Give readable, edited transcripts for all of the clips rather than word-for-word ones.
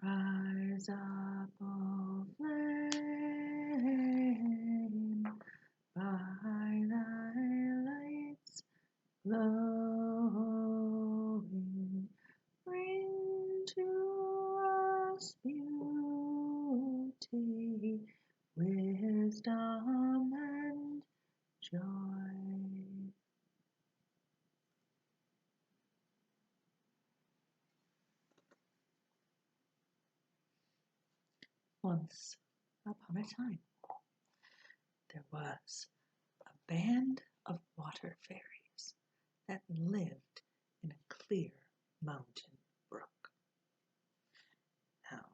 Rise up, O flame, by thy lights glowing, bring to us beauty, wisdom, and joy. Once upon a time, there was a band of water fairies that lived in a clear mountain brook. Now,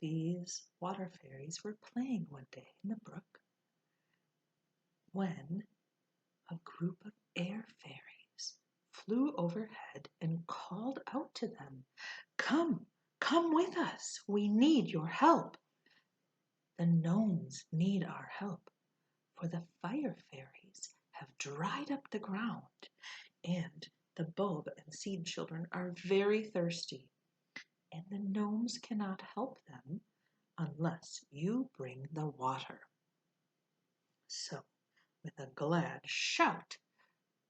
these water fairies were playing one day in the brook when a group of air fairies flew overhead and called out to them, "Come, come with us, we need your help." The gnomes need our help, for the fire fairies have dried up the ground, and the bulb and seed children are very thirsty, and the gnomes cannot help them unless you bring the water. So, with a glad shout,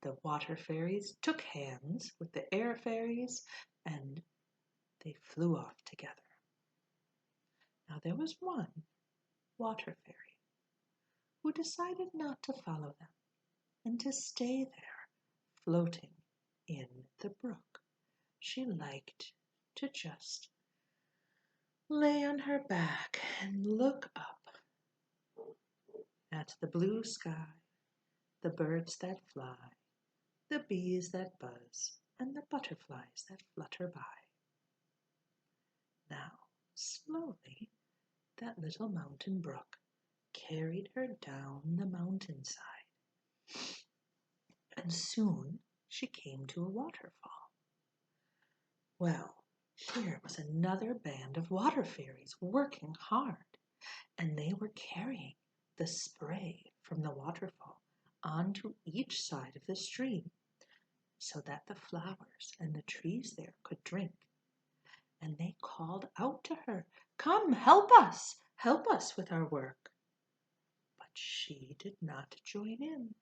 the water fairies took hands with the air fairies, and they flew off together. Now there was one water fairy who decided not to follow them and to stay there, floating in the brook. She liked to just lay on her back and look up at the blue sky, the birds that fly, the bees that buzz, and the butterflies that flutter by. Now, slowly, that little mountain brook carried her down the mountainside, and soon she came to a waterfall. Well, here was another band of water fairies working hard, and they were carrying the spray from the waterfall onto each side of the stream so that the flowers and the trees there could drink. And they called out to her, "Come, help us with our work." But she did not join in.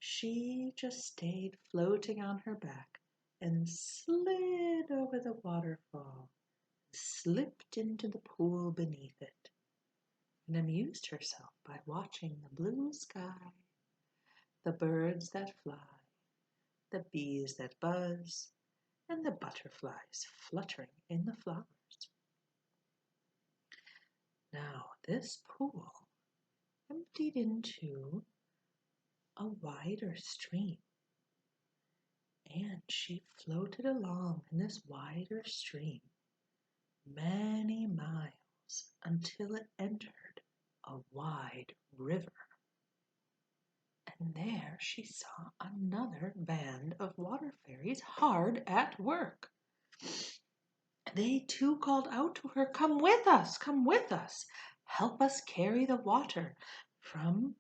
She just stayed floating on her back and slid over the waterfall, slipped into the pool beneath it, and amused herself by watching the blue sky, the birds that fly, the bees that buzz, and the butterflies fluttering in the flowers. Now this pool emptied into a wider stream, and she floated along in this wider stream many miles until it entered a wide river. And there she saw another band of water fairies hard at work. They too called out to her, come with us, help us carry the water from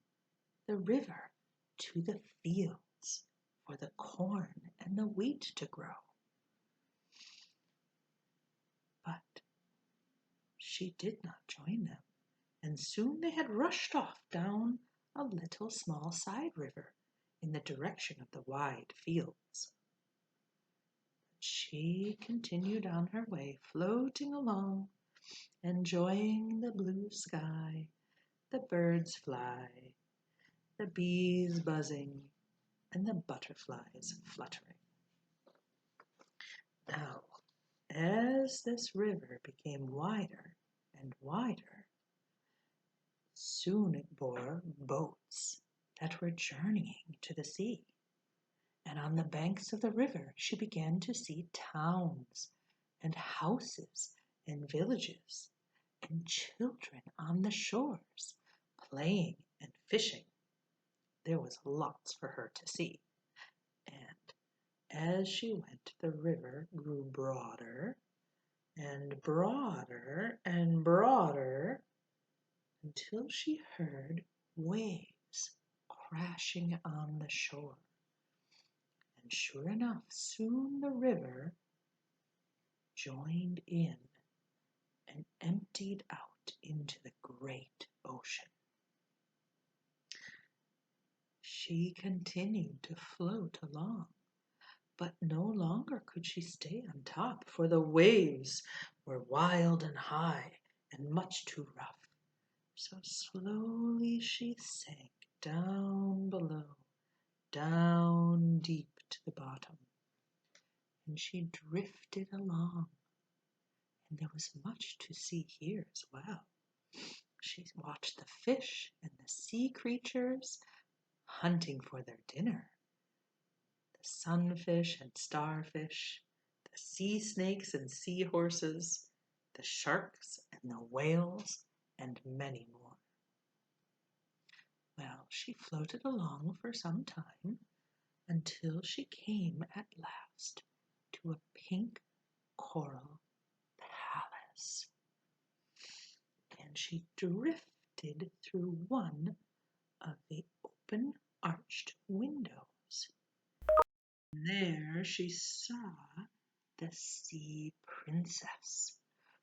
the river to the fields for the corn and the wheat to grow." But she did not join them, and soon they had rushed off down a little small side river in the direction of the wide fields. She continued on her way, floating along, enjoying the blue sky, the birds fly, the bees buzzing, and the butterflies fluttering. Now, as this river became wider and wider, soon it bore boats that were journeying to the sea. And on the banks of the river she began to see towns and houses and villages and children on the shores playing and fishing. There was lots for her to see. And as she went, the river grew broader and broader and broader until she heard waves crashing on the shore. And sure enough, soon the river joined in and emptied out into the great ocean. She continued to float along, but no longer could she stay on top, for the waves were wild and high and much too rough. So slowly she sank down below, down deep to the bottom, and she drifted along. And there was much to see here as well. She watched the fish and the sea creatures hunting for their dinner, the sunfish and starfish, the sea snakes and seahorses, the sharks and the whales, and many more. Well, she floated along for some time until she came at last to a pink coral palace. And she drifted through one of the open arched windows. There she saw the sea princess,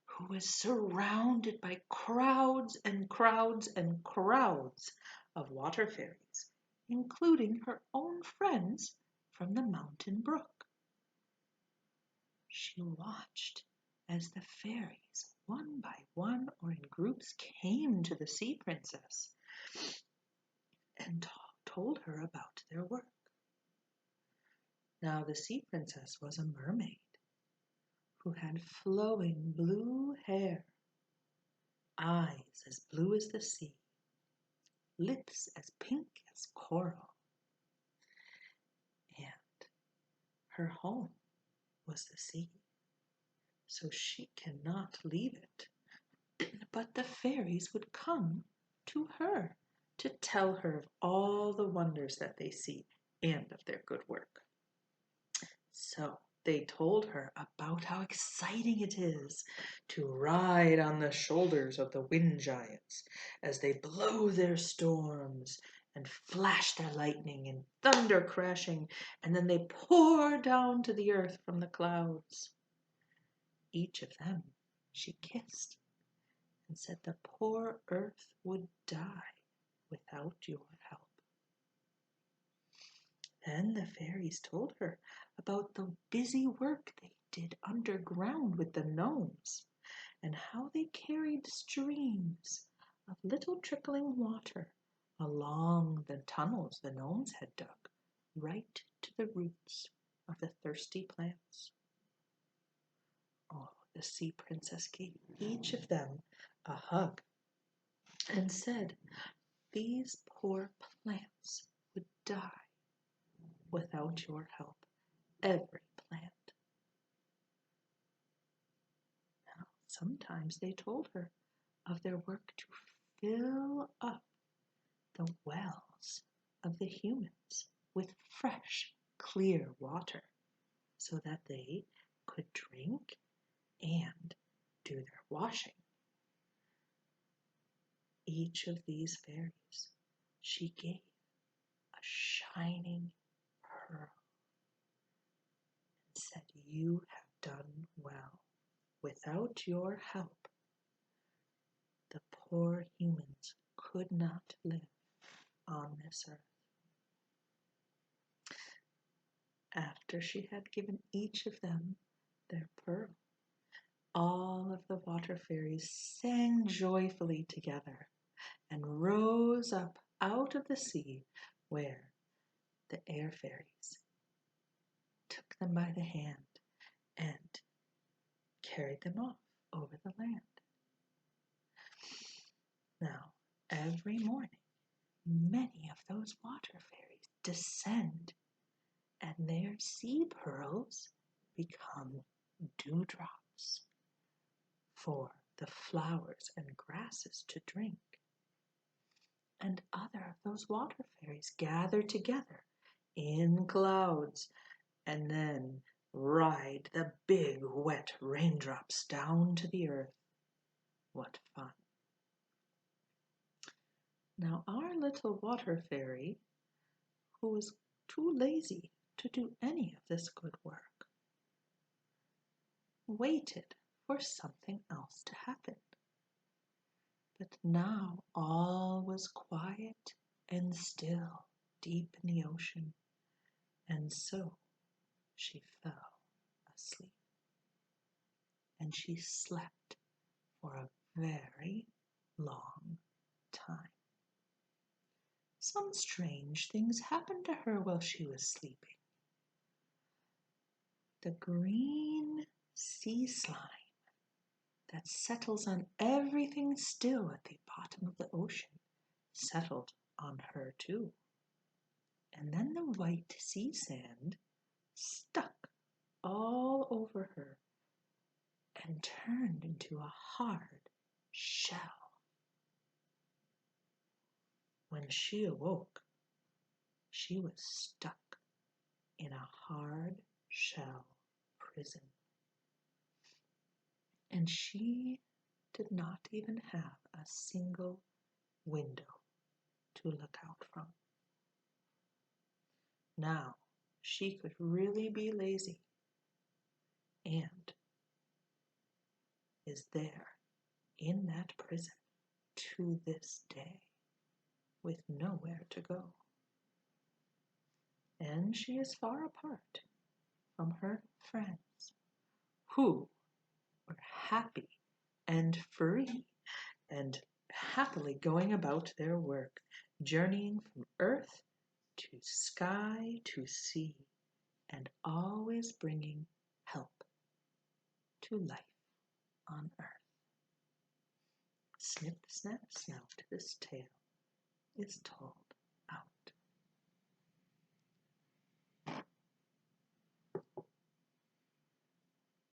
who was surrounded by crowds and crowds and crowds of water fairies, including her own friends from the mountain brook. She watched as the fairies, one by one or in groups, came to the sea princess and told her about their work. Now the sea princess was a mermaid who had flowing blue hair, eyes as blue as the sea, lips as pink as coral, and her home was the sea, so she cannot leave it. But the fairies would come to her to tell her of all the wonders that they see and of their good work. So they told her about how exciting it is to ride on the shoulders of the wind giants as they blow their storms and flash their lightning and thunder crashing, and then they pour down to the earth from the clouds. Each of them she kissed and said the poor earth would die without your help. Then the fairies told her about the busy work they did underground with the gnomes, and how they carried streams of little trickling water along the tunnels the gnomes had dug, right to the roots of the thirsty plants. Oh, the sea princess gave each of them a hug and said these poor plants would die without your help, every plant. Now, sometimes they told her of their work to fill up the wells of the humans with fresh, clear water so that they could drink and do their washing. Each of these fairies she gave a shining pearl and said, "You have done well. Without your help, the poor humans could not live on this earth." After she had given each of them their pearl, all of the water fairies sang joyfully together and rose up out of the sea, where the air fairies took them by the hand and carried them off over the land. Now, every morning, many of those water fairies descend, and their sea pearls become dewdrops for the flowers and grasses to drink. And other of those water fairies gather together in clouds and then ride the big wet raindrops down to the earth. What fun. Now our little water fairy, who was too lazy to do any of this good work, waited for something else to happen. But now all was quiet and still deep in the ocean, and so she fell asleep. And she slept for a very long time. Some strange things happened to her while she was sleeping. The green sea slime that settles on everything still at the bottom of the ocean settled on her too. And then the white sea sand stuck all over her and turned into a hard shell. When she awoke, she was stuck in a hard shell prison. And she did not even have a single window to look out from. Now she could really be lazy and is there in that prison to this day with nowhere to go. And she is far apart from her friends who were happy and free and happily going about their work, journeying from earth to sky to sea, and always bringing help to life on earth. Snip, snap, snout, this tale is told out.